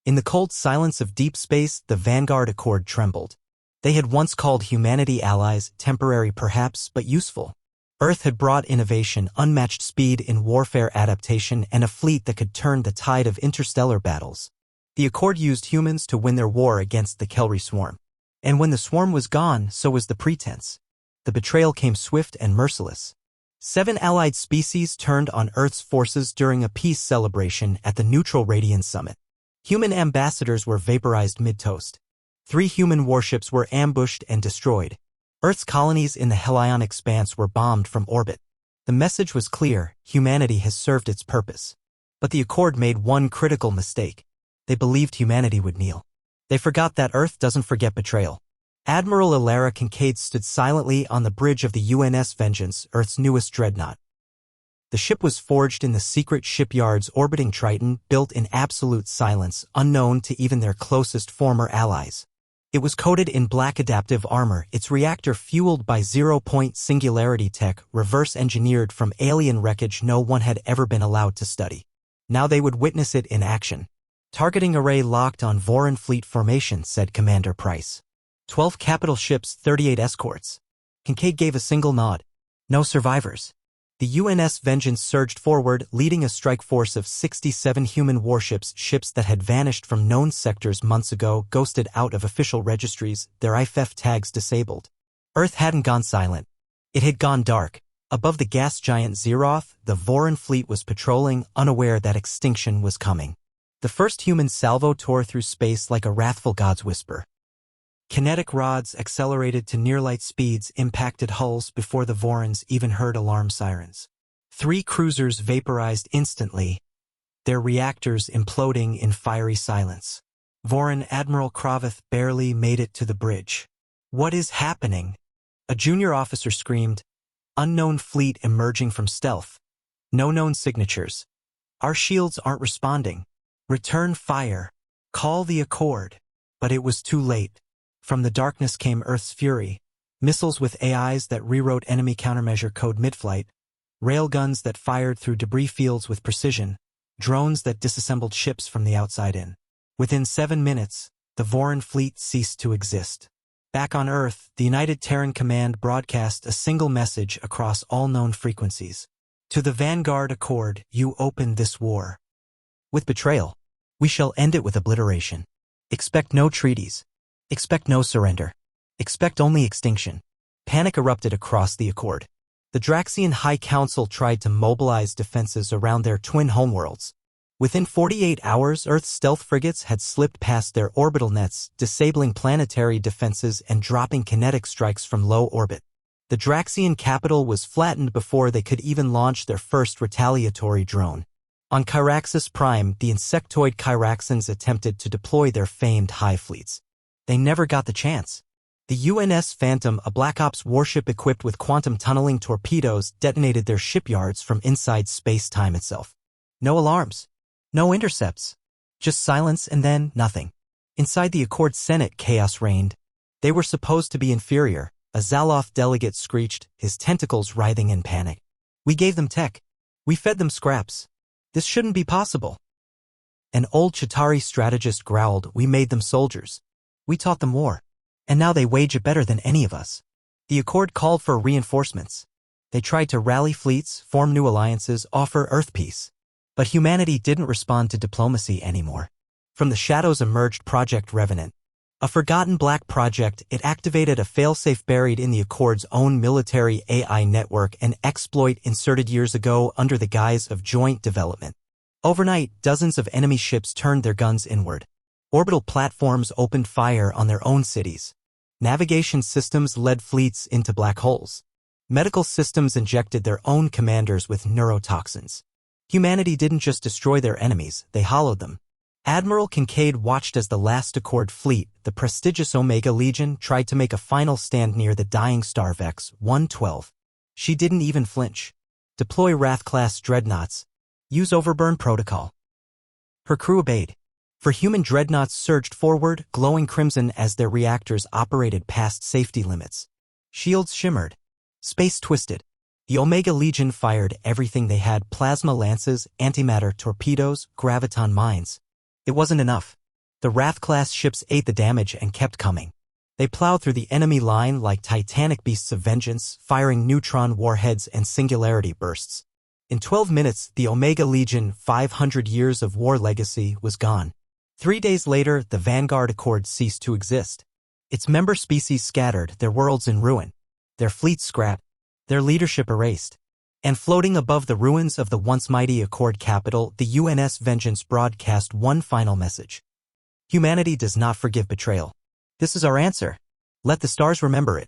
In the cold silence of deep space, the Vanguard Accord trembled. They had once called humanity allies, temporary perhaps, but useful. Earth had brought innovation, unmatched speed in warfare adaptation, and a fleet that could turn the tide of interstellar battles. The Accord used humans to win their war against the Kelry swarm. And when the swarm was gone, so was the pretense. The betrayal came swift and merciless. 7 allied species turned on Earth's forces during a peace celebration at the Neutral Radian Summit. Human ambassadors were vaporized mid-toast. 3 human warships were ambushed and destroyed. Earth's colonies in the Hellion expanse were bombed from orbit. The message was clear: humanity has served its purpose. But the Accord made one critical mistake. They believed humanity would kneel. They forgot that Earth doesn't forget betrayal. Admiral Ilara Kincaid stood silently on the bridge of the UNS Vengeance, Earth's newest dreadnought. The ship was forged in the secret shipyards orbiting Triton, built in absolute silence, unknown to even their closest former allies. It was coated in black adaptive armor, its reactor fueled by zero-point singularity tech, reverse-engineered from alien wreckage no one had ever been allowed to study. Now they would witness it in action. "Targeting array locked on Voran Fleet formation," said Commander Price. 12 capital ships, 38 escorts. Kincaid gave a single nod. No survivors. The UNS Vengeance surged forward, leading a strike force of 67 human warships, ships that had vanished from known sectors months ago, ghosted out of official registries, their IFF tags disabled. Earth hadn't gone silent. It had gone dark. Above the gas giant Zeroth, the Voran fleet was patrolling, unaware that extinction was coming. The first human salvo tore through space like a wrathful god's whisper. Kinetic rods accelerated to near-light speeds, impacted hulls before the Vorans even heard alarm sirens. 3 cruisers vaporized instantly, their reactors imploding in fiery silence. Voran Admiral Kraveth barely made it to the bridge. "What is happening?" A junior officer screamed. "Unknown fleet emerging from stealth. No known signatures. Our shields aren't responding. Return fire. Call the Accord." But it was too late. From the darkness came Earth's fury. Missiles with AIs that rewrote enemy countermeasure code mid-flight. Railguns that fired through debris fields with precision. Drones that disassembled ships from the outside in. Within 7 minutes, the Voran fleet ceased to exist. Back on Earth, the United Terran Command broadcast a single message across all known frequencies. "To the Vanguard Accord, you opened this war. With betrayal, we shall end it with obliteration. Expect no treaties. Expect no surrender. Expect only extinction." Panic erupted across the Accord. The Draxian High Council tried to mobilize defenses around their twin homeworlds. Within 48 hours, Earth's stealth frigates had slipped past their orbital nets, disabling planetary defenses and dropping kinetic strikes from low orbit. The Draxian capital was flattened before they could even launch their first retaliatory drone. On Kyraxis Prime, the insectoid Kyraxans attempted to deploy their famed hive fleets. They never got the chance. The UNS Phantom, a Black Ops warship equipped with quantum tunneling torpedoes, detonated their shipyards from inside space-time itself. No alarms. No intercepts. Just silence and then nothing. Inside the Accord Senate, chaos reigned. They were supposed to be inferior. A Zaloth delegate screeched, his tentacles writhing in panic. "We gave them tech. We fed them scraps. This shouldn't be possible." An old Chitauri strategist growled, "We made them soldiers. We taught them war. And now they wage it better than any of us." The Accord called for reinforcements. They tried to rally fleets, form new alliances, offer Earth peace. But humanity didn't respond to diplomacy anymore. From the shadows emerged Project Revenant. A forgotten black project, it activated a failsafe buried in the Accord's own military AI network, an exploit inserted years ago under the guise of joint development. Overnight, dozens of enemy ships turned their guns inward. Orbital platforms opened fire on their own cities. Navigation systems led fleets into black holes. Medical systems injected their own commanders with neurotoxins. Humanity didn't just destroy their enemies, they hollowed them. Admiral Kincaid watched as the last Accord fleet, the prestigious Omega Legion, tried to make a final stand near the dying Star Vex 112. She didn't even flinch. Deploy Wrath-class dreadnoughts. Use Overburn Protocol. Her crew obeyed. For human dreadnoughts surged forward, glowing crimson as their reactors operated past safety limits. Shields shimmered. Space twisted. The Omega Legion fired everything they had: plasma lances, antimatter torpedoes, graviton mines. It wasn't enough. The Wrath-class ships ate the damage and kept coming. They plowed through the enemy line like titanic beasts of vengeance, firing neutron warheads and singularity bursts. In 12 minutes, the Omega Legion, 500 years of war legacy, was gone. 3 days later, the Vanguard Accord ceased to exist. Its member species scattered, their worlds in ruin, their fleets scrapped, their leadership erased. And floating above the ruins of the once mighty Accord capital, the UNS Vengeance broadcast one final message. Humanity does not forgive betrayal. This is our answer. Let the stars remember it.